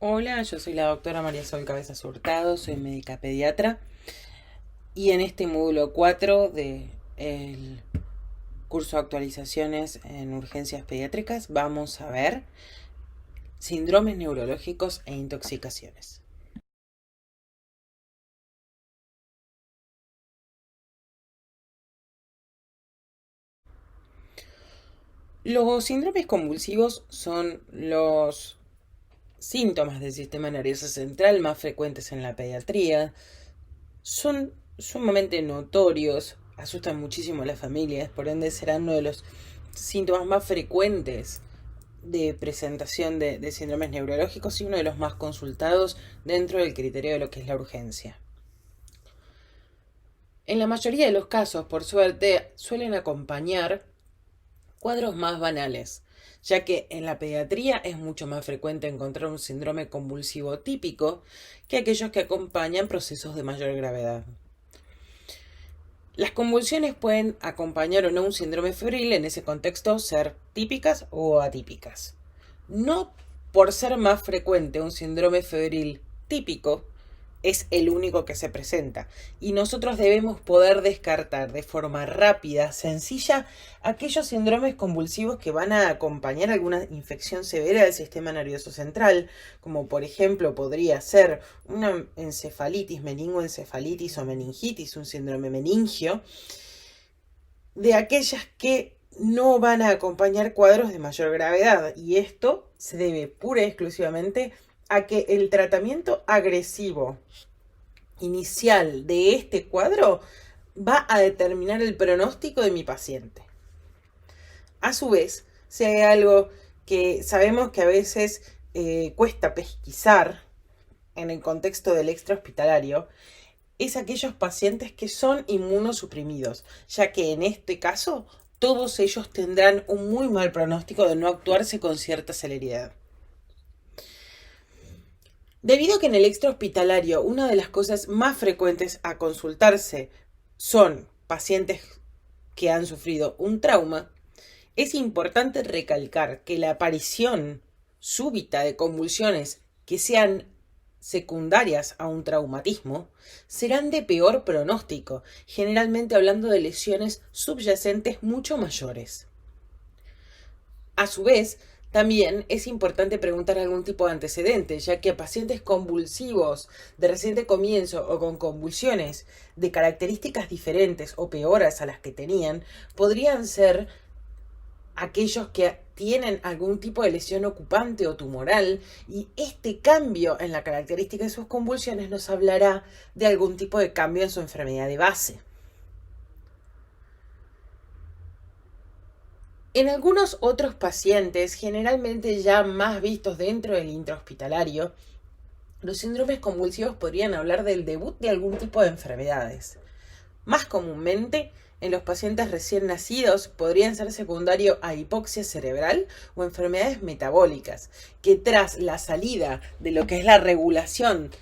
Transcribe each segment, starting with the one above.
Hola, yo soy la doctora María Sol Cabezas Hurtado, soy médica pediatra y en este módulo 4 del curso de actualizaciones en urgencias pediátricas vamos a ver síndromes neurológicos e intoxicaciones. Los síndromes convulsivos son los síntomas del sistema nervioso central más frecuentes en la pediatría. Son sumamente notorios, asustan muchísimo a las familias, por ende serán uno de los síntomas más frecuentes de presentación de síndromes neurológicos y uno de los más consultados dentro del criterio de lo que es la urgencia. En la mayoría de los casos, por suerte, suelen acompañar cuadros más banales, ya que en la pediatría es mucho más frecuente encontrar un síndrome convulsivo típico que aquellos que acompañan procesos de mayor gravedad. Las convulsiones pueden acompañar o no un síndrome febril, en ese contexto ser típicas o atípicas. No por ser más frecuente un síndrome febril típico, es el único que se presenta. Y nosotros debemos poder descartar de forma rápida, sencilla, aquellos síndromes convulsivos que van a acompañar alguna infección severa del sistema nervioso central, como por ejemplo podría ser una encefalitis, meningoencefalitis o meningitis, un síndrome meningio, de aquellas que no van a acompañar cuadros de mayor gravedad. Y esto se debe pura y exclusivamente a que el tratamiento agresivo inicial de este cuadro va a determinar el pronóstico de mi paciente. A su vez, si hay algo que sabemos que a veces cuesta pesquisar en el contexto del extrahospitalario, es aquellos pacientes que son inmunosuprimidos, ya que en este caso todos ellos tendrán un muy mal pronóstico de no actuarse con cierta celeridad. Debido a que en el extrahospitalario una de las cosas más frecuentes a consultarse son pacientes que han sufrido un trauma, es importante recalcar que la aparición súbita de convulsiones que sean secundarias a un traumatismo serán de peor pronóstico, generalmente hablando de lesiones subyacentes mucho mayores. A su vez, también es importante preguntar algún tipo de antecedente, ya que a pacientes convulsivos de reciente comienzo o con convulsiones de características diferentes o peores a las que tenían, podrían ser aquellos que tienen algún tipo de lesión ocupante o tumoral, y este cambio en la característica de sus convulsiones nos hablará de algún tipo de cambio en su enfermedad de base. En algunos otros pacientes, generalmente ya más vistos dentro del intrahospitalario, los síndromes convulsivos podrían hablar del debut de algún tipo de enfermedades. Más comúnmente, en los pacientes recién nacidos podrían ser secundario a hipoxia cerebral o enfermedades metabólicas, que tras la salida de lo que es la regulación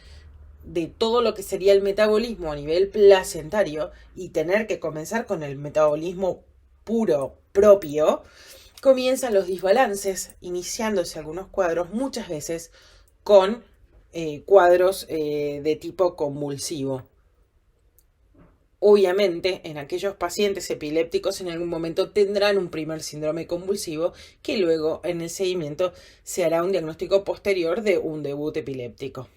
de todo lo que sería el metabolismo a nivel placentario y tener que comenzar con el metabolismo puro propio, comienzan los desbalances, iniciándose algunos cuadros muchas veces con cuadros de tipo convulsivo. Obviamente, en aquellos pacientes epilépticos en algún momento tendrán un primer síndrome convulsivo que luego en el seguimiento se hará un diagnóstico posterior de un debut epiléptico.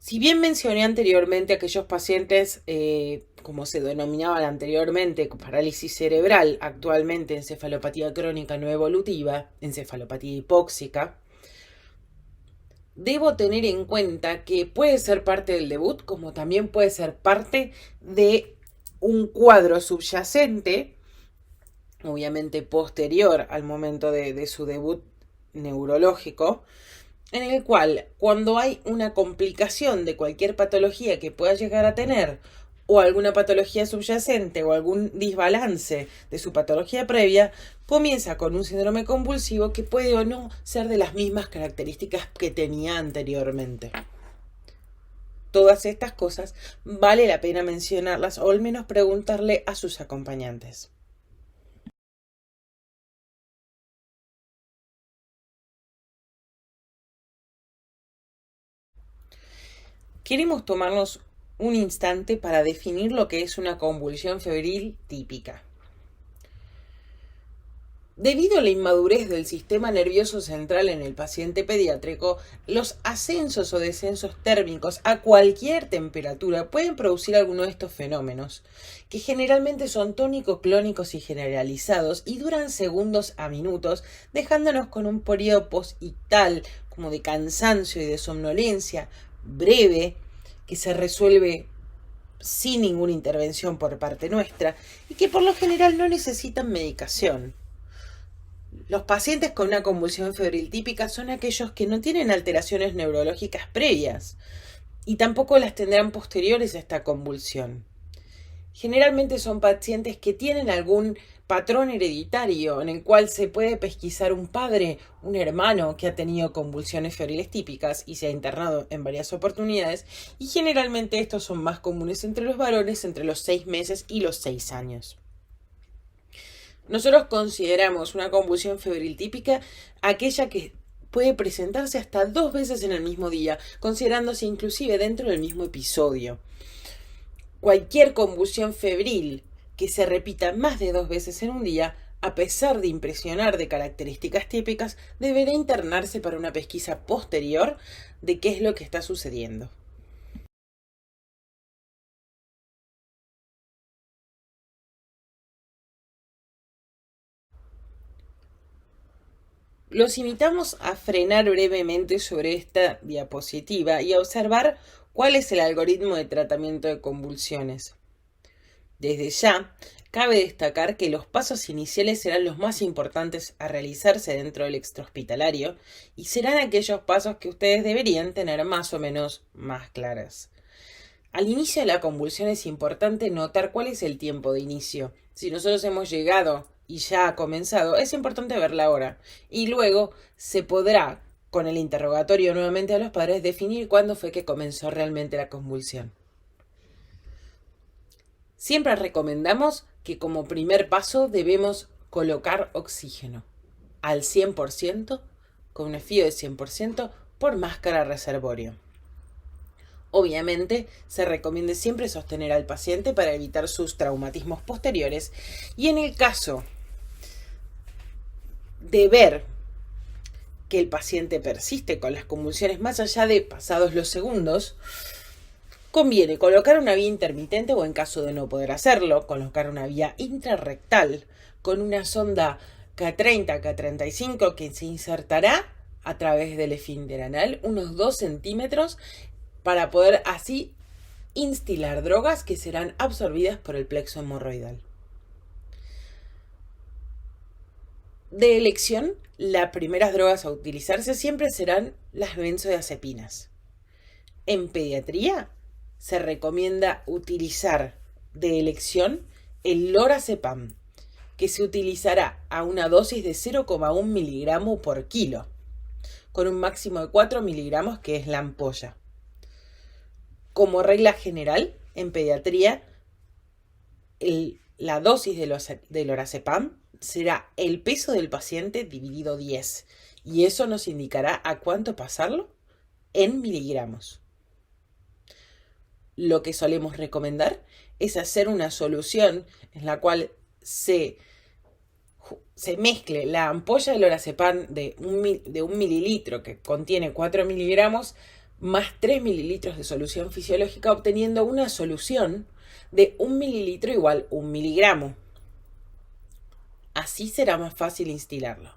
Si bien mencioné anteriormente aquellos pacientes, como se denominaban anteriormente, con parálisis cerebral, actualmente encefalopatía crónica no evolutiva, encefalopatía hipóxica, debo tener en cuenta que puede ser parte del debut, como también puede ser parte de un cuadro subyacente, obviamente posterior al momento de su debut neurológico, en el cual cuando hay una complicación de cualquier patología que pueda llegar a tener, o alguna patología subyacente o algún desbalance de su patología previa, comienza con un síndrome convulsivo que puede o no ser de las mismas características que tenía anteriormente. Todas estas cosas vale la pena mencionarlas o al menos preguntarle a sus acompañantes. queremos tomarnos un instante para definir lo que es una convulsión febril típica. Debido a la inmadurez del sistema nervioso central en el paciente pediátrico, los ascensos o descensos térmicos a cualquier temperatura pueden producir alguno de estos fenómenos, que generalmente son tónico-clónicos y generalizados y duran segundos a minutos, dejándonos con un periodo postictal como de cansancio y de somnolencia breve, que se resuelve sin ninguna intervención por parte nuestra y que por lo general no necesitan medicación. Los pacientes con una convulsión febril típica son aquellos que no tienen alteraciones neurológicas previas y tampoco las tendrán posteriores a esta convulsión. Generalmente son pacientes que tienen algún patrón hereditario en el cual se puede pesquisar un padre, un hermano que ha tenido convulsiones febriles típicas y se ha internado en varias oportunidades, y generalmente estos son más comunes entre los varones entre los 6 meses y los 6 años. Nosotros consideramos una convulsión febril típica aquella que puede presentarse hasta 2 veces en el mismo día, considerándose inclusive dentro del mismo episodio. Cualquier convulsión febril que se repita más de 2 veces en un día, a pesar de impresionar de características típicas, deberá internarse para una pesquisa posterior de qué es lo que está sucediendo. Los invitamos a frenar brevemente sobre esta diapositiva y a observar cuál es el algoritmo de tratamiento de convulsiones. Desde ya, cabe destacar que los pasos iniciales serán los más importantes a realizarse dentro del extrahospitalario y serán aquellos pasos que ustedes deberían tener más o menos más claras. Al inicio de la convulsión es importante notar cuál es el tiempo de inicio. Si nosotros hemos llegado y ya ha comenzado, es importante ver la hora. Y luego se podrá, con el interrogatorio nuevamente a los padres, definir cuándo fue que comenzó realmente la convulsión. Siempre recomendamos que como primer paso debemos colocar oxígeno al 100%, con un fío de 100%, por máscara reservorio. Obviamente, se recomienda siempre sostener al paciente para evitar sus traumatismos posteriores y en el caso de ver que el paciente persiste con las convulsiones más allá de pasados los segundos, conviene colocar una vía intermitente o en caso de no poder hacerlo, colocar una vía intrarrectal con una sonda K30, K35 que se insertará a través del esfínter anal unos 2 centímetros para poder así instilar drogas que serán absorbidas por el plexo hemorroidal. De elección, las primeras drogas a utilizarse siempre serán las benzodiazepinas. En pediatría se recomienda utilizar de elección el lorazepam, que se utilizará a una dosis de 0,1 miligramo por kilo, con un máximo de 4 miligramos que es la ampolla. Como regla general, en pediatría, la dosis de lorazepam será el peso del paciente dividido 10, y eso nos indicará a cuánto pasarlo en miligramos. Lo que solemos recomendar es hacer una solución en la cual se mezcle la ampolla de lorazepam de un mililitro que contiene 4 miligramos más 3 mililitros de solución fisiológica, obteniendo una solución de 1 mililitro igual 1 miligramo. Así será más fácil instilarlo.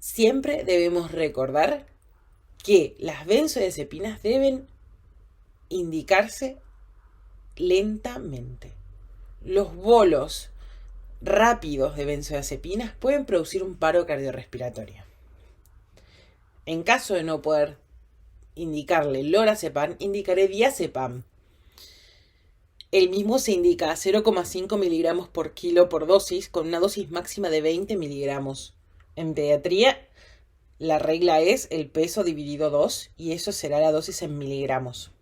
Siempre debemos recordar que las benzodiazepinas deben indicarse lentamente. Los bolos rápidos de benzodiazepinas pueden producir un paro cardiorrespiratorio. En caso de no poder indicarle lorazepam, indicaré diazepam. El mismo se indica a 0,5 miligramos por kilo por dosis, con una dosis máxima de 20 miligramos. En pediatría, la regla es el peso dividido 2 y eso será la dosis en miligramos.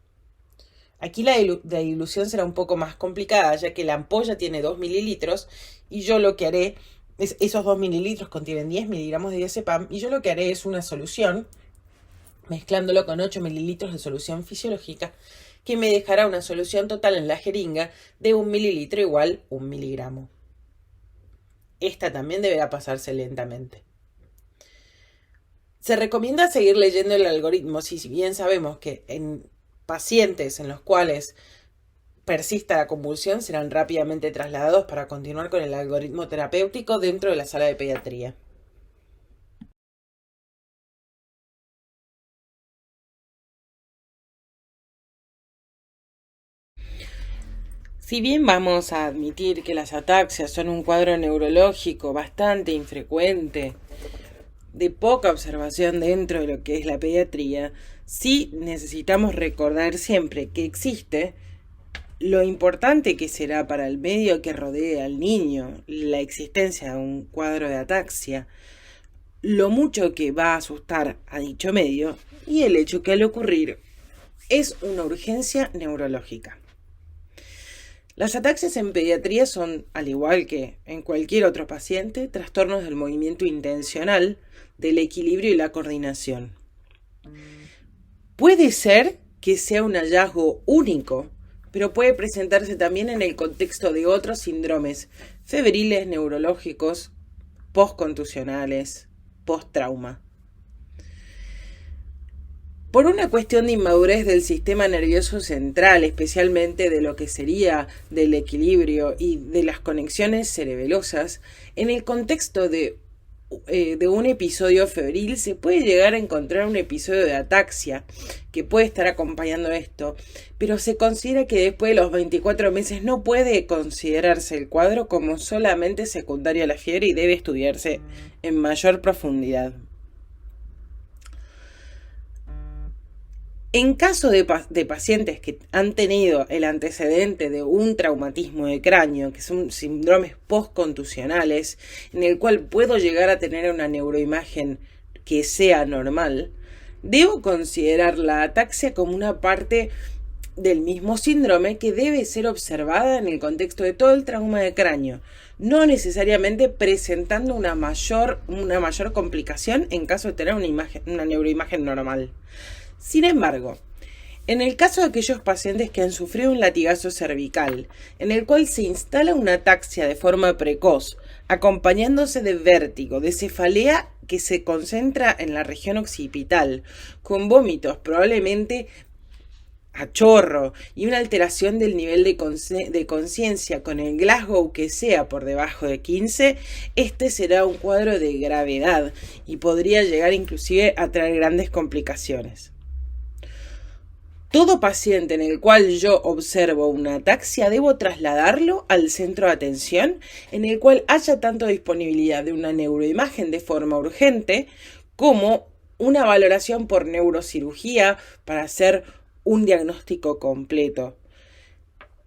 Aquí la dilución será un poco más complicada, ya que la ampolla tiene 2 mililitros y yo lo que haré es, esos 2 mililitros contienen 10 miligramos de diazepam y yo lo que haré es una solución mezclándolo con 8 mililitros de solución fisiológica, que me dejará una solución total en la jeringa de 1 mililitro igual 1 miligramo. Esta también deberá pasarse lentamente. Se recomienda seguir leyendo el algoritmo si bien sabemos que en pacientes en los cuales persista la convulsión serán rápidamente trasladados para continuar con el algoritmo terapéutico dentro de la sala de pediatría. Si bien vamos a admitir que las ataxias son un cuadro neurológico bastante infrecuente, de poca observación dentro de lo que es la pediatría, sí necesitamos recordar siempre que existe lo importante que será para el medio que rodea al niño la existencia de un cuadro de ataxia, lo mucho que va a asustar a dicho medio y el hecho que al ocurrir es una urgencia neurológica. Las ataxias en pediatría son, al igual que en cualquier otro paciente, trastornos del movimiento intencional, del equilibrio y la coordinación. Puede ser que sea un hallazgo único, pero puede presentarse también en el contexto de otros síndromes febriles neurológicos, postcontusionales, post-trauma. Por una cuestión de inmadurez del sistema nervioso central, especialmente de lo que sería del equilibrio y de las conexiones cerebelosas, en el contexto de un episodio febril se puede llegar a encontrar un episodio de ataxia que puede estar acompañando esto, pero se considera que después de los 24 meses no puede considerarse el cuadro como solamente secundario a la fiebre y debe estudiarse en mayor profundidad. En caso de pacientes que han tenido el antecedente de un traumatismo de cráneo, que son síndromes postcontusionales, en el cual puedo llegar a tener una neuroimagen que sea normal, debo considerar la ataxia como una parte del mismo síndrome que debe ser observada en el contexto de todo el trauma de cráneo, no necesariamente presentando una mayor complicación en caso de tener una neuroimagen normal. Sin embargo, en el caso de aquellos pacientes que han sufrido un latigazo cervical, en el cual se instala una ataxia de forma precoz, acompañándose de vértigo, de cefalea que se concentra en la región occipital, con vómitos probablemente a chorro y una alteración del nivel de conciencia con el Glasgow que sea por debajo de 15, este será un cuadro de gravedad y podría llegar inclusive a traer grandes complicaciones. Todo paciente en el cual yo observo una ataxia debo trasladarlo al centro de atención en el cual haya tanto disponibilidad de una neuroimagen de forma urgente como una valoración por neurocirugía para hacer un diagnóstico completo.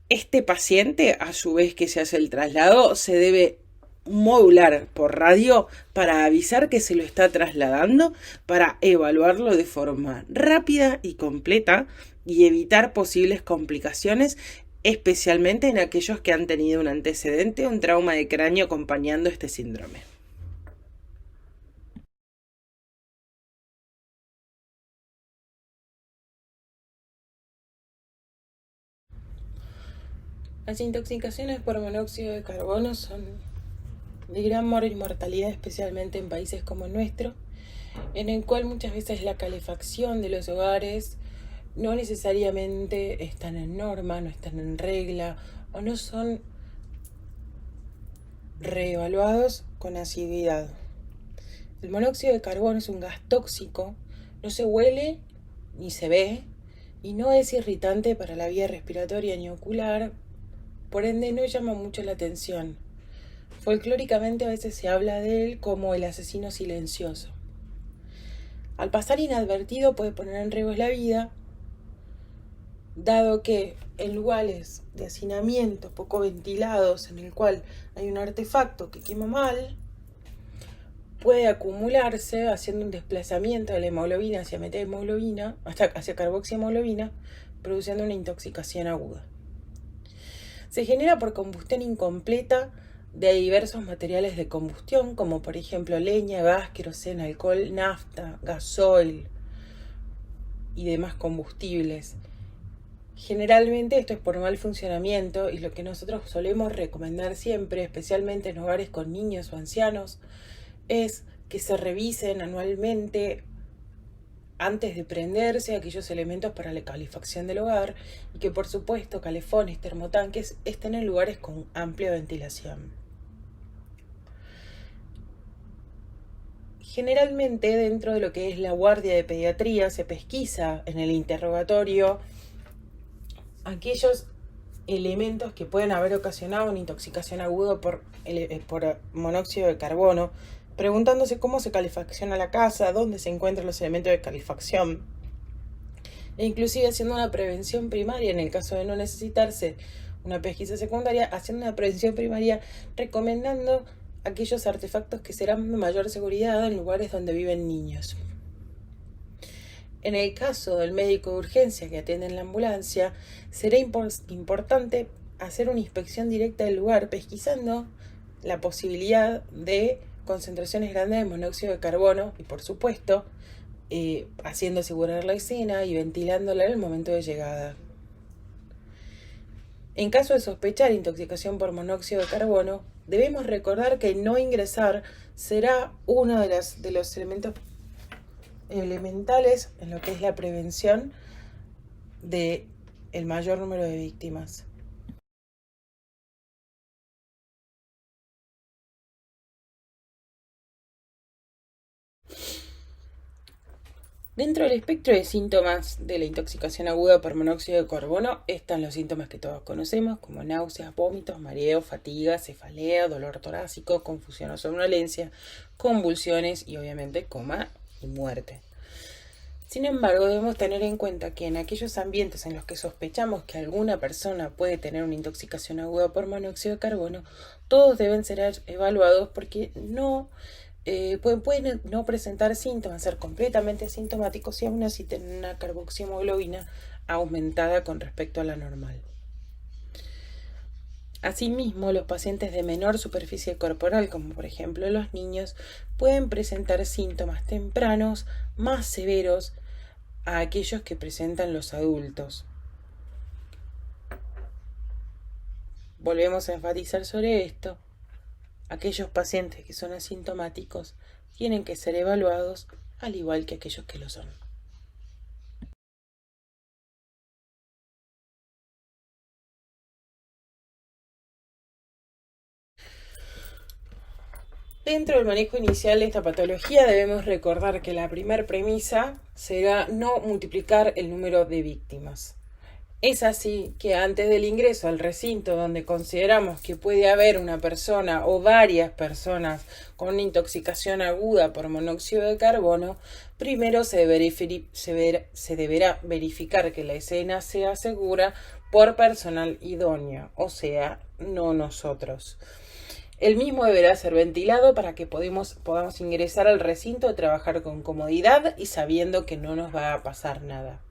Este paciente, a su vez que se hace el traslado, se debe modular por radio para avisar que se lo está trasladando, para evaluarlo de forma rápida y completa y evitar posibles complicaciones, especialmente en aquellos que han tenido un antecedente o un trauma de cráneo acompañando este síndrome. Las intoxicaciones por monóxido de carbono son de gran mortalidad, especialmente en países como el nuestro, en el cual muchas veces la calefacción de los hogares no necesariamente están en norma, no están en regla o no son reevaluados con asiduidad. El monóxido de carbono es un gas tóxico, no se huele ni se ve y no es irritante para la vía respiratoria ni ocular, por ende no llama mucho la atención. Folclóricamente a veces se habla de él como el asesino silencioso. Al pasar inadvertido puede poner en riesgo la vida, dado que en lugares de hacinamiento poco ventilados en el cual hay un artefacto que quema mal, puede acumularse haciendo un desplazamiento de la hemoglobina hacia metahemoglobina, hacia carboxihemoglobina, produciendo una intoxicación aguda. Se genera por combustión incompleta de diversos materiales de combustión, como por ejemplo leña, gas, queroseno, alcohol, nafta, gasoil, y demás combustibles. Generalmente esto es por mal funcionamiento, y lo que nosotros solemos recomendar siempre, especialmente en hogares con niños o ancianos, es que se revisen anualmente antes de prenderse aquellos elementos para la calefacción del hogar, y que por supuesto calefones, termotanques estén en lugares con amplia ventilación. Generalmente dentro de lo que es la guardia de pediatría se pesquisa en el interrogatorio aquellos elementos que pueden haber ocasionado una intoxicación aguda por monóxido de carbono, preguntándose cómo se calefacciona la casa, dónde se encuentran los elementos de calefacción, e inclusive haciendo una prevención primaria en el caso de no necesitarse una pesquisa secundaria, haciendo una prevención primaria recomendando aquellos artefactos que serán de mayor seguridad en lugares donde viven niños. En el caso del médico de urgencia que atiende en la ambulancia, será importante hacer una inspección directa del lugar, pesquisando la posibilidad de concentraciones grandes de monóxido de carbono y, por supuesto, haciendo asegurar la escena y ventilándola en el momento de llegada. En caso de sospechar intoxicación por monóxido de carbono, debemos recordar que no ingresar será uno de los elementos elementales en lo que es la prevención de el mayor número de víctimas. Dentro del espectro de síntomas de la intoxicación aguda por monóxido de carbono están los síntomas que todos conocemos, como náuseas, vómitos, mareo, fatiga, cefalea, dolor torácico, confusión o somnolencia, convulsiones y obviamente coma y muerte. Sin embargo, debemos tener en cuenta que en aquellos ambientes en los que sospechamos que alguna persona puede tener una intoxicación aguda por monóxido de carbono, todos deben ser evaluados porque pueden no presentar síntomas, ser completamente asintomáticos y aún así tener una carboxihemoglobina aumentada con respecto a la normal. Asimismo, los pacientes de menor superficie corporal, como por ejemplo los niños, pueden presentar síntomas tempranos más severos a aquellos que presentan los adultos. Volvemos a enfatizar sobre esto. Aquellos pacientes que son asintomáticos tienen que ser evaluados al igual que aquellos que lo son. Dentro del manejo inicial de esta patología debemos recordar que la primera premisa será no multiplicar el número de víctimas. Es así que antes del ingreso al recinto donde consideramos que puede haber una persona o varias personas con una intoxicación aguda por monóxido de carbono, primero se deberá verificar que la escena sea segura por personal idóneo, o sea, no nosotros. El mismo deberá ser ventilado para que podamos ingresar al recinto y trabajar con comodidad y sabiendo que no nos va a pasar nada.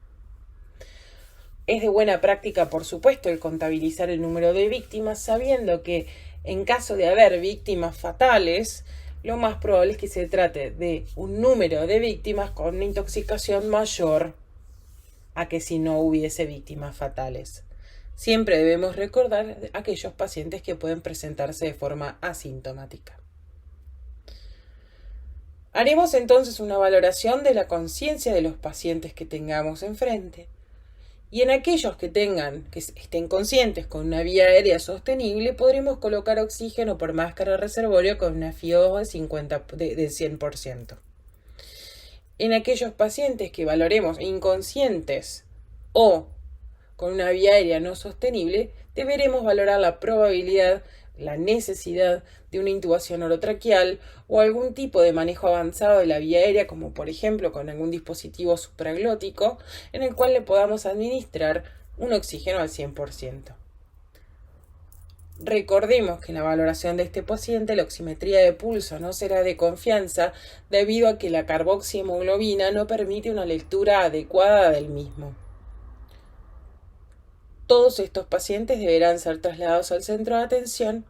Es de buena práctica, por supuesto, el contabilizar el número de víctimas, sabiendo que en caso de haber víctimas fatales, lo más probable es que se trate de un número de víctimas con una intoxicación mayor a que si no hubiese víctimas fatales. Siempre debemos recordar aquellos pacientes que pueden presentarse de forma asintomática. Haremos entonces una valoración de la conciencia de los pacientes que tengamos enfrente. Y en aquellos que estén conscientes con una vía aérea sostenible, podremos colocar oxígeno por máscara reservorio con una FiO de 100%. En aquellos pacientes que valoremos inconscientes o con una vía aérea no sostenible, deberemos valorar la probabilidad, la necesidad de una intubación orotraqueal o algún tipo de manejo avanzado de la vía aérea, como por ejemplo con algún dispositivo supraglótico en el cual le podamos administrar un oxígeno al 100%. Recordemos que en la valoración de este paciente la oximetría de pulso no será de confianza debido a que la carboxihemoglobina no permite una lectura adecuada del mismo. Todos estos pacientes deberán ser trasladados al centro de atención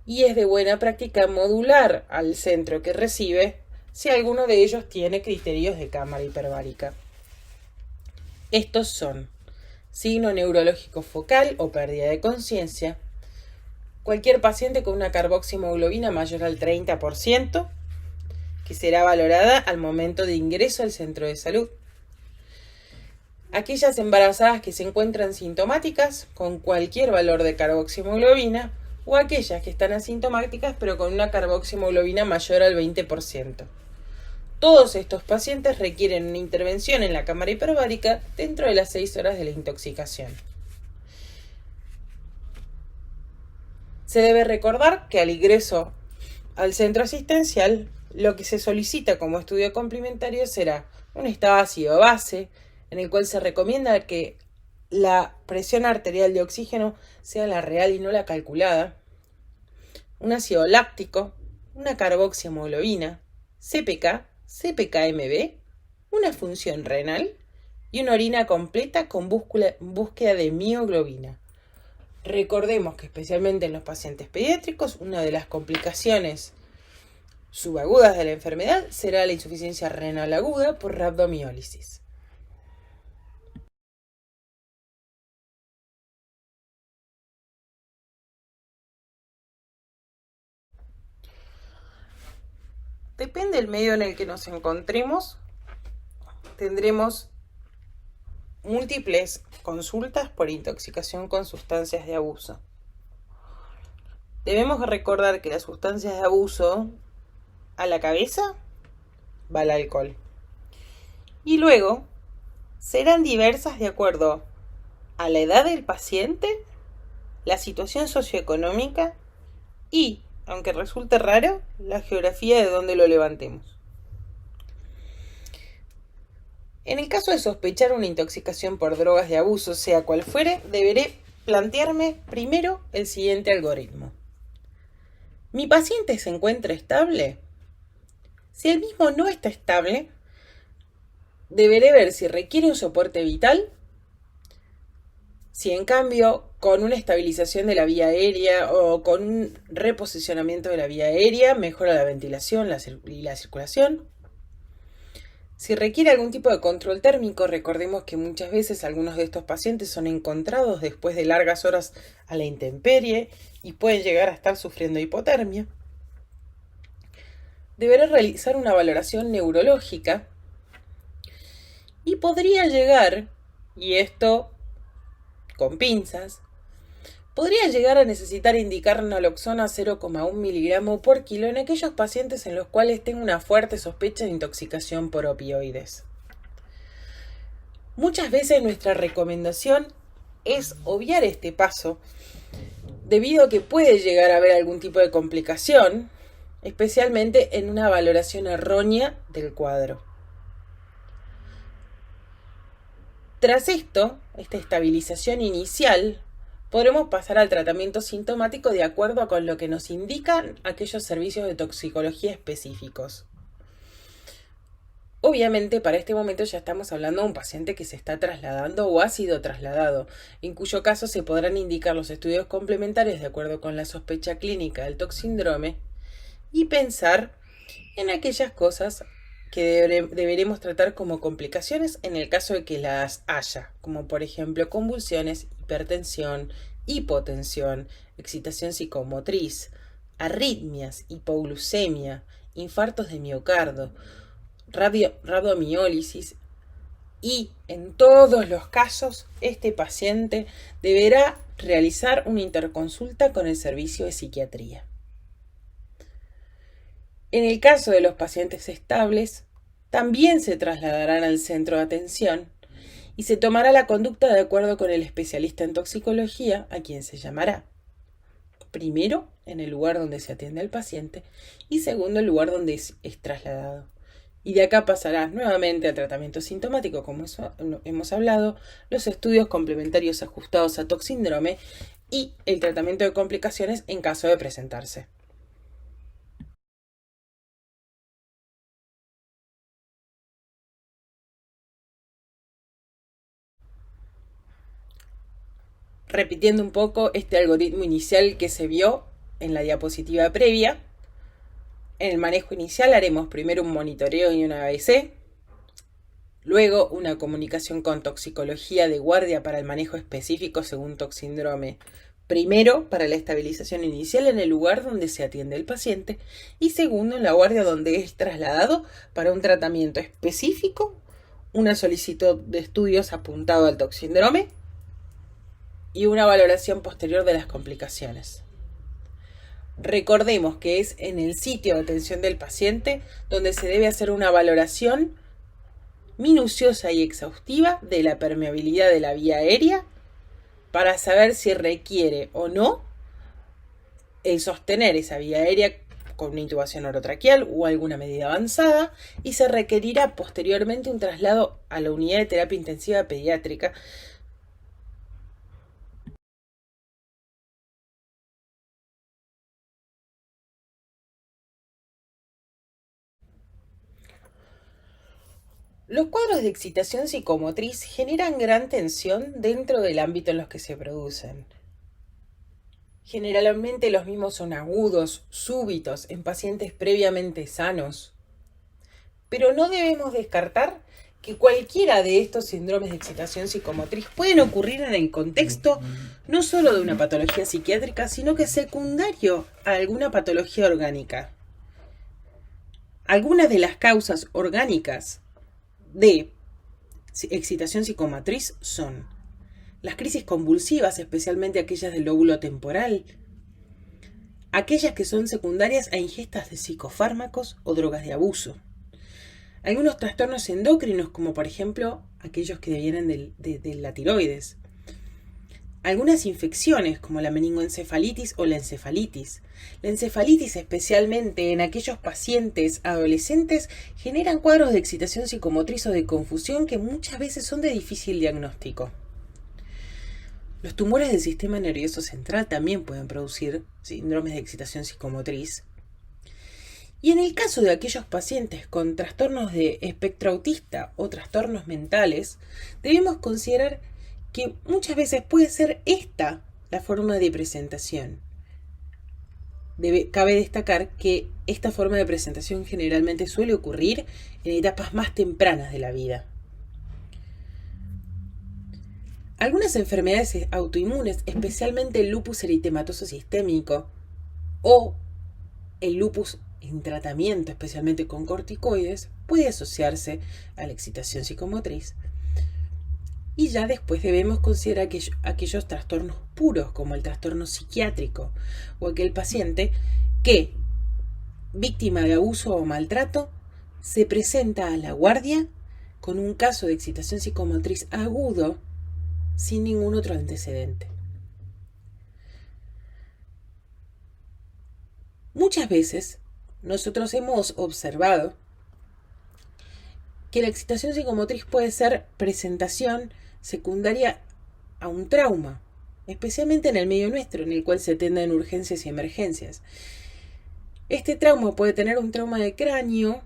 y es de buena práctica modular al centro que recibe si alguno de ellos tiene criterios de cámara hiperbárica. Estos son signo neurológico focal o pérdida de conciencia, cualquier paciente con una carboxiemoglobina mayor al 30%, que será valorada al momento de ingreso al centro de salud. Aquellas embarazadas que se encuentran sintomáticas con cualquier valor de carboxiemoglobina o aquellas que están asintomáticas pero con una carboxiemoglobina mayor al 20%. Todos estos pacientes requieren una intervención en la cámara hiperbárica dentro de las 6 horas de la intoxicación. Se debe recordar que al ingreso al centro asistencial, lo que se solicita como estudio complementario será un estado ácido base, en el cual se recomienda que la presión arterial de oxígeno sea la real y no la calculada, un ácido láctico, una carboxiemoglobina, CPK, CPK-MB, una función renal y una orina completa con búsqueda de mioglobina. Recordemos que especialmente en los pacientes pediátricos, una de las complicaciones subagudas de la enfermedad será la insuficiencia renal aguda por rhabdomiólisis. Depende del medio en el que nos encontremos, tendremos múltiples consultas por intoxicación con sustancias de abuso. Debemos recordar que las sustancias de abuso, a la cabeza va el alcohol. Y luego serán diversas de acuerdo a la edad del paciente, la situación socioeconómica y, aunque resulte raro, la geografía de donde lo levantemos. En el caso de sospechar una intoxicación por drogas de abuso, sea cual fuere, deberé plantearme primero el siguiente algoritmo. ¿Mi paciente se encuentra estable? Si el mismo no está estable, deberé ver si requiere un soporte vital, si en cambio con una estabilización de la vía aérea o con un reposicionamiento de la vía aérea mejora la ventilación y la circulación. Si requiere algún tipo de control térmico, recordemos que muchas veces algunos de estos pacientes son encontrados después de largas horas a la intemperie y pueden llegar a estar sufriendo hipotermia. Deberé realizar una valoración neurológica y podría llegar, y esto con pinzas, podría llegar a necesitar indicar naloxona 0,1 miligramo por kilo en aquellos pacientes en los cuales tengo una fuerte sospecha de intoxicación por opioides. Muchas veces nuestra recomendación es obviar este paso, debido a que puede llegar a haber algún tipo de complicación, especialmente en una valoración errónea del cuadro. Tras esto, esta estabilización inicial, podremos pasar al tratamiento sintomático de acuerdo con lo que nos indican aquellos servicios de toxicología específicos. Obviamente, para este momento ya estamos hablando de un paciente que se está trasladando o ha sido trasladado, en cuyo caso se podrán indicar los estudios complementarios de acuerdo con la sospecha clínica del toxíndrome y pensar en aquellas cosas que deberemos tratar como complicaciones en el caso de que las haya, como por ejemplo convulsiones, hipertensión, hipotensión, excitación psicomotriz, arritmias, hipoglucemia, infartos de miocardio, rhabdomiólisis y en todos los casos este paciente deberá realizar una interconsulta con el servicio de psiquiatría. En el caso de los pacientes estables, también se trasladarán al centro de atención y se tomará la conducta de acuerdo con el especialista en toxicología, a quien se llamará. Primero, en el lugar donde se atiende al paciente y segundo, el lugar donde es trasladado. Y de acá pasará nuevamente al tratamiento sintomático, como hemos hablado, los estudios complementarios ajustados a toxíndrome y el tratamiento de complicaciones en caso de presentarse. Repitiendo un poco este algoritmo inicial que se vio en la diapositiva previa, en el manejo inicial haremos primero un monitoreo y una ABC, Luego, una comunicación con toxicología de guardia para el manejo específico según toxíndrome. Primero, para la estabilización inicial en el lugar donde se atiende el paciente y segundo, en la guardia donde es trasladado para un tratamiento específico, una solicitud de estudios apuntado al toxíndrome y una valoración posterior de las complicaciones. Recordemos que es en el sitio de atención del paciente donde se debe hacer una valoración minuciosa y exhaustiva de la permeabilidad de la vía aérea para saber si requiere o no el sostener esa vía aérea con una intubación orotraqueal o alguna medida avanzada y se requerirá posteriormente un traslado a la unidad de terapia intensiva pediátrica. Los cuadros de excitación psicomotriz generan gran tensión dentro del ámbito en los que se producen. Generalmente los mismos son agudos, súbitos, en pacientes previamente sanos. Pero no debemos descartar que cualquiera de estos síndromes de excitación psicomotriz pueden ocurrir en el contexto no solo de una patología psiquiátrica, sino que secundario a alguna patología orgánica. Algunas de las causas orgánicas de excitación psicomotriz son las crisis convulsivas, especialmente aquellas del lóbulo temporal, aquellas que son secundarias a ingestas de psicofármacos o drogas de abuso, algunos trastornos endocrinos, como por ejemplo aquellos que vienen de la tiroides, algunas infecciones como la meningoencefalitis o la encefalitis. La encefalitis, especialmente en aquellos pacientes adolescentes, generan cuadros de excitación psicomotriz o de confusión que muchas veces son de difícil diagnóstico. Los tumores del sistema nervioso central también pueden producir síndromes de excitación psicomotriz. Y en el caso de aquellos pacientes con trastornos de espectro autista o trastornos mentales, debemos considerar que muchas veces puede ser esta la forma de presentación. Cabe destacar que esta forma de presentación generalmente suele ocurrir en etapas más tempranas de la vida. Algunas enfermedades autoinmunes, especialmente el lupus eritematoso sistémico o el lupus en tratamiento, especialmente con corticoides, puede asociarse a la excitación psicomotriz. Y ya después debemos considerar aquellos trastornos puros, como el trastorno psiquiátrico, o aquel paciente que, víctima de abuso o maltrato, se presenta a la guardia con un caso de excitación psicomotriz agudo sin ningún otro antecedente. Muchas veces nosotros hemos observado que la excitación psicomotriz puede ser presentación secundaria a un trauma, especialmente en el medio nuestro, en el cual se atienden urgencias y emergencias. Este trauma puede tener un trauma de cráneo,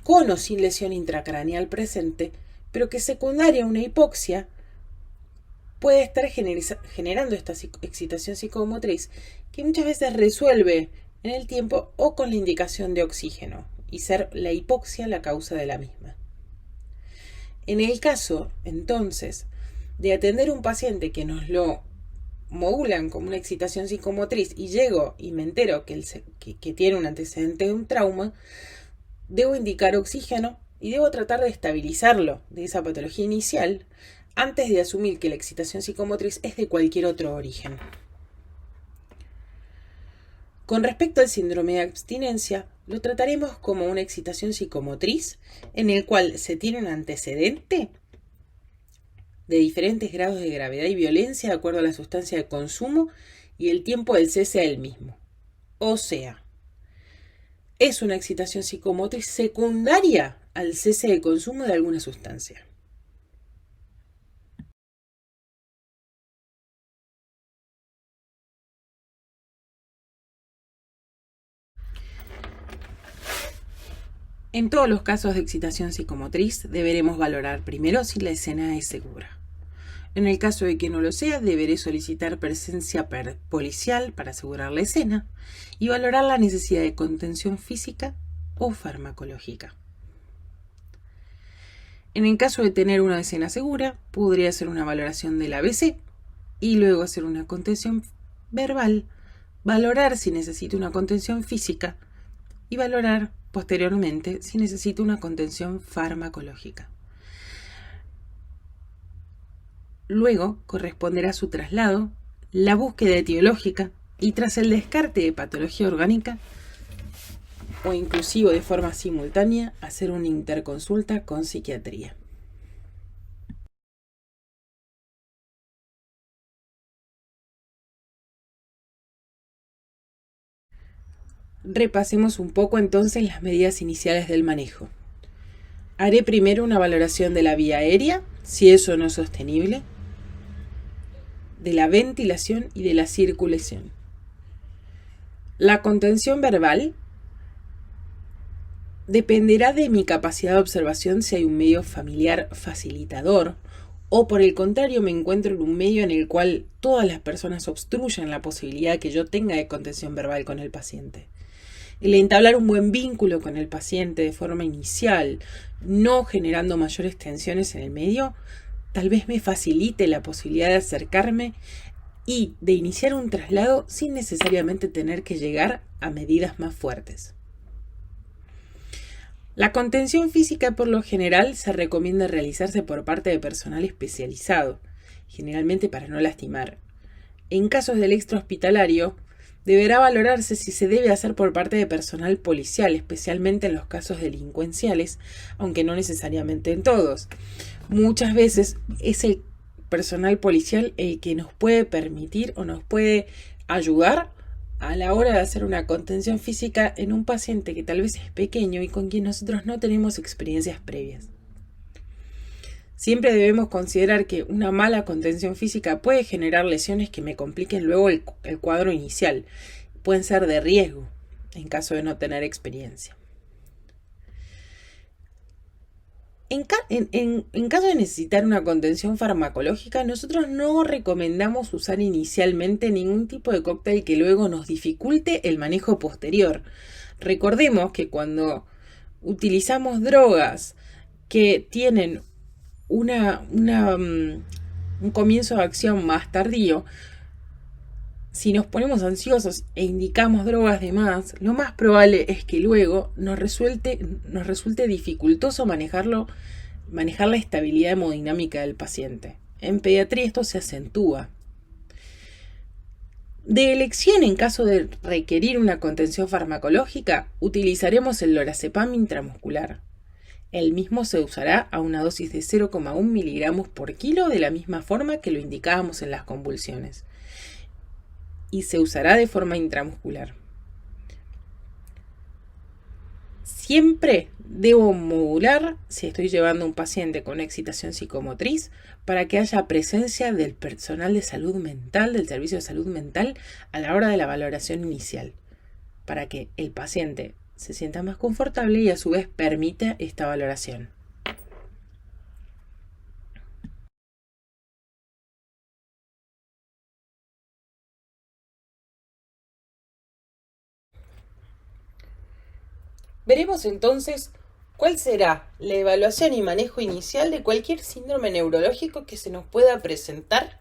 con o sin lesión intracraneal presente, pero que secundaria a una hipoxia puede estar generando esta excitación psicomotriz, que muchas veces resuelve en el tiempo o con la indicación de oxígeno, y ser la hipoxia la causa de la misma. En el caso, entonces, de atender a un paciente que nos lo modulan como una excitación psicomotriz y llego y me entero que tiene un antecedente de un trauma, debo indicar oxígeno y debo tratar de estabilizarlo de esa patología inicial antes de asumir que la excitación psicomotriz es de cualquier otro origen. Con respecto al síndrome de abstinencia, lo trataremos como una excitación psicomotriz en el cual se tiene un antecedente de diferentes grados de gravedad y violencia de acuerdo a la sustancia de consumo y el tiempo del cese del mismo. O sea, es una excitación psicomotriz secundaria al cese de consumo de alguna sustancia. En todos los casos de excitación psicomotriz deberemos valorar primero si la escena es segura. En el caso de que no lo sea, deberé solicitar presencia policial para asegurar la escena y valorar la necesidad de contención física o farmacológica. En el caso de tener una decena segura, podría hacer una valoración del ABC y luego hacer una contención verbal, valorar si necesita una contención física y valorar posteriormente si necesita una contención farmacológica. Luego corresponderá su traslado, la búsqueda etiológica y tras el descarte de patología orgánica o inclusive de forma simultánea hacer una interconsulta con psiquiatría. Repasemos un poco entonces las medidas iniciales del manejo. Haré primero una valoración de la vía aérea, si eso no es sostenible, de la ventilación y de la circulación. La contención verbal dependerá de mi capacidad de observación si hay un medio familiar facilitador o por el contrario me encuentro en un medio en el cual todas las personas obstruyen la posibilidad que yo tenga de contención verbal con el paciente. El entablar un buen vínculo con el paciente de forma inicial, no generando mayores tensiones en el medio, tal vez me facilite la posibilidad de acercarme y de iniciar un traslado sin necesariamente tener que llegar a medidas más fuertes. La contención física por lo general se recomienda realizarse por parte de personal especializado, generalmente para no lastimar. En casos del extrahospitalario, deberá valorarse si se debe hacer por parte de personal policial, especialmente en los casos delincuenciales, aunque no necesariamente en todos. Muchas veces es el personal policial el que nos puede permitir o nos puede ayudar a la hora de hacer una contención física en un paciente que tal vez es pequeño y con quien nosotros no tenemos experiencias previas. Siempre debemos considerar que una mala contención física puede generar lesiones que me compliquen luego el cuadro inicial. Pueden ser de riesgo en caso de no tener experiencia. En caso de necesitar una contención farmacológica, nosotros no recomendamos usar inicialmente ningún tipo de cóctel que luego nos dificulte el manejo posterior. Recordemos que cuando utilizamos drogas que tienen un comienzo de acción más tardío, si nos ponemos ansiosos e indicamos drogas de más, lo más probable es que luego nos resulte dificultoso manejar la estabilidad hemodinámica del paciente. En pediatría esto se acentúa. De elección en caso de requerir una contención farmacológica, utilizaremos el lorazepam intramuscular. El mismo se usará a una dosis de 0,1 miligramos por kilo de la misma forma que lo indicábamos en las convulsiones. Y se usará de forma intramuscular. Siempre debo modular si estoy llevando a un paciente con excitación psicomotriz para que haya presencia del personal de salud mental, del servicio de salud mental, a la hora de la valoración inicial, para que el paciente se sienta más confortable y a su vez permita esta valoración. Veremos entonces cuál será la evaluación y manejo inicial de cualquier síndrome neurológico que se nos pueda presentar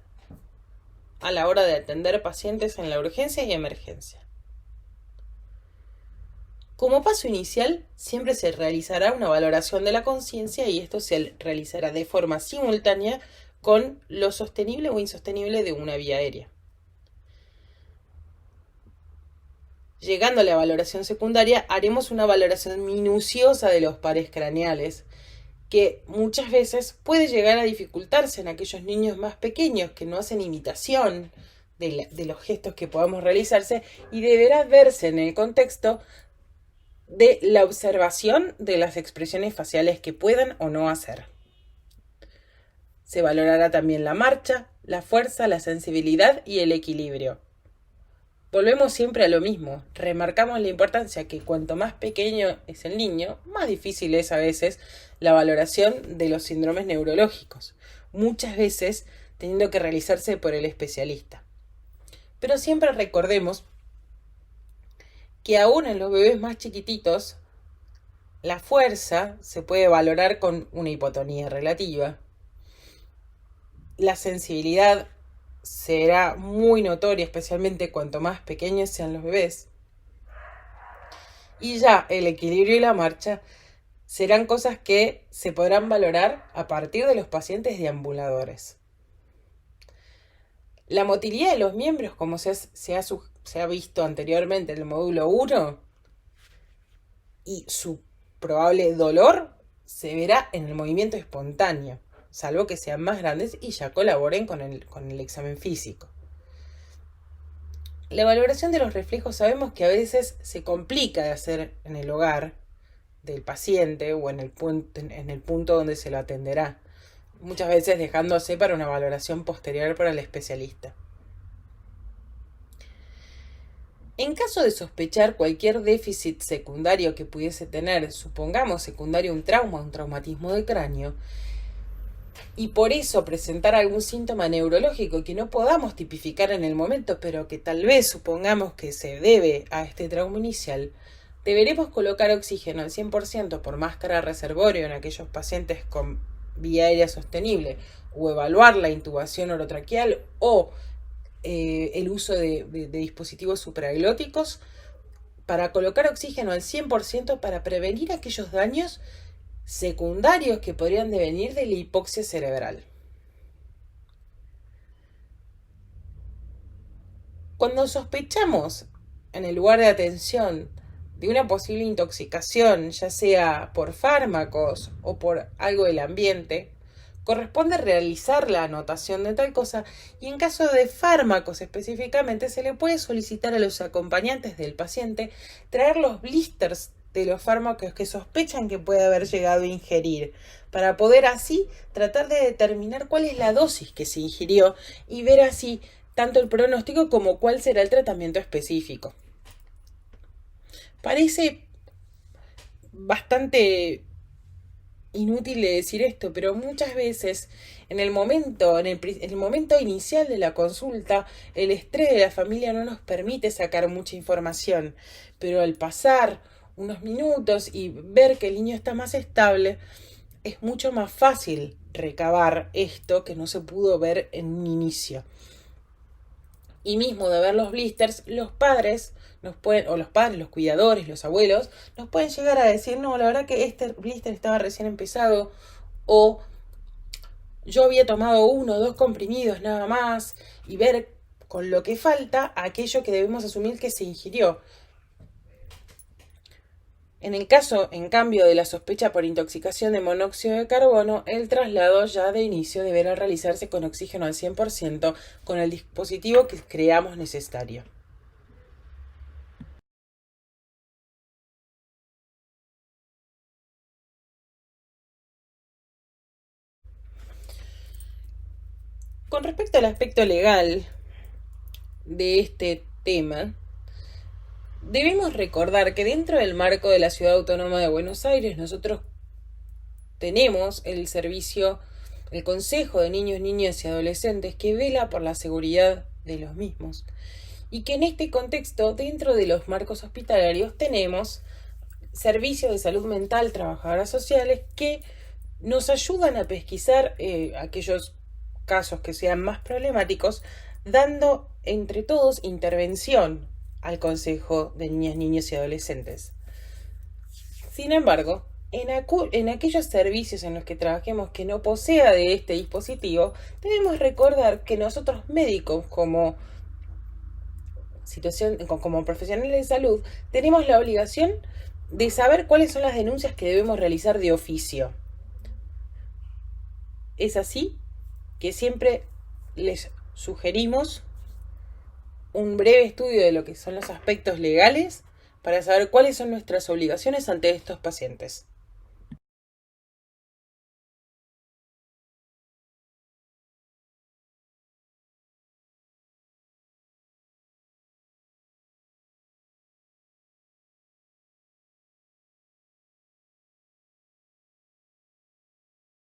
a la hora de atender pacientes en la urgencia y emergencia. Como paso inicial, siempre se realizará una valoración de la conciencia y esto se realizará de forma simultánea con lo sostenible o insostenible de una vía aérea. Llegando a la valoración secundaria, haremos una valoración minuciosa de los pares craneales, que muchas veces puede llegar a dificultarse en aquellos niños más pequeños que no hacen imitación de los gestos que podamos realizarse y deberá verse en el contexto de la observación de las expresiones faciales que puedan o no hacer. Se valorará también la marcha, la fuerza, la sensibilidad y el equilibrio. Volvemos siempre a lo mismo, remarcamos la importancia que cuanto más pequeño es el niño, más difícil es a veces la valoración de los síndromes neurológicos, muchas veces teniendo que realizarse por el especialista. Pero siempre recordemos que aún en los bebés más chiquititos, La fuerza se puede valorar con una hipotonía relativa. La sensibilidad será muy notoria, especialmente cuanto más pequeños sean los bebés. Y ya el equilibrio y la marcha serán cosas que se podrán valorar a partir de los pacientes deambuladores. La motilidad de los miembros, como se ha visto anteriormente en el módulo 1, y su probable dolor se verá en el movimiento espontáneo, salvo que sean más grandes y ya colaboren con el examen físico. La valoración de los reflejos sabemos que a veces se complica de hacer en el hogar del paciente o en el punto donde se lo atenderá, muchas veces dejándose para una valoración posterior para el especialista. En caso de sospechar cualquier déficit secundario que pudiese tener, supongamos secundario un traumatismo de cráneo, y por eso presentar algún síntoma neurológico que no podamos tipificar en el momento, pero que tal vez supongamos que se debe a este trauma inicial, deberemos colocar oxígeno al 100% por máscara reservorio en aquellos pacientes con vía aérea sostenible, o evaluar la intubación orotraqueal o el uso de dispositivos supraglóticos para colocar oxígeno al 100% para prevenir aquellos daños secundarios que podrían devenir de la hipoxia cerebral. Cuando sospechamos en el lugar de atención de una posible intoxicación, ya sea por fármacos o por algo del ambiente, corresponde realizar la anotación de tal cosa, y en caso de fármacos específicamente se le puede solicitar a los acompañantes del paciente traer los blisters de los fármacos que sospechan que puede haber llegado a ingerir, para poder así tratar de determinar cuál es la dosis que se ingirió y ver así tanto el pronóstico como cuál será el tratamiento específico. Parece bastante inútil de decir esto, pero muchas veces en el momento inicial de la consulta, el estrés de la familia no nos permite sacar mucha información, pero al pasar unos minutos y ver que el niño está más estable, es mucho más fácil recabar esto que no se pudo ver en un inicio. Y mismo de ver los blisters, los padres los cuidadores, los abuelos, nos pueden llegar a decir, no, la verdad que este blister estaba recién empezado, o yo había tomado 1 o 2 comprimidos nada más, y ver con lo que falta aquello que debemos asumir que se ingirió. En el caso, en cambio, de la sospecha por intoxicación de monóxido de carbono, el traslado ya de inicio deberá realizarse con oxígeno al 100% con el dispositivo que creamos necesario. Con respecto al aspecto legal de este tema, debemos recordar que dentro del marco de la Ciudad Autónoma de Buenos Aires nosotros tenemos el Consejo de Niños, Niñas y Adolescentes que vela por la seguridad de los mismos. Y que en este contexto, dentro de los marcos hospitalarios, tenemos servicios de salud mental, trabajadoras sociales, que nos ayudan a pesquisar aquellos casos que sean más problemáticos, dando entre todos intervención al Consejo de Niñas, Niños y Adolescentes. Sin embargo, en aquellos servicios en los que trabajemos que no posea de este dispositivo, debemos recordar que nosotros médicos, como profesionales de salud, tenemos la obligación de saber cuáles son las denuncias que debemos realizar de oficio. Es así que siempre les sugerimos un breve estudio de lo que son los aspectos legales para saber cuáles son nuestras obligaciones ante estos pacientes.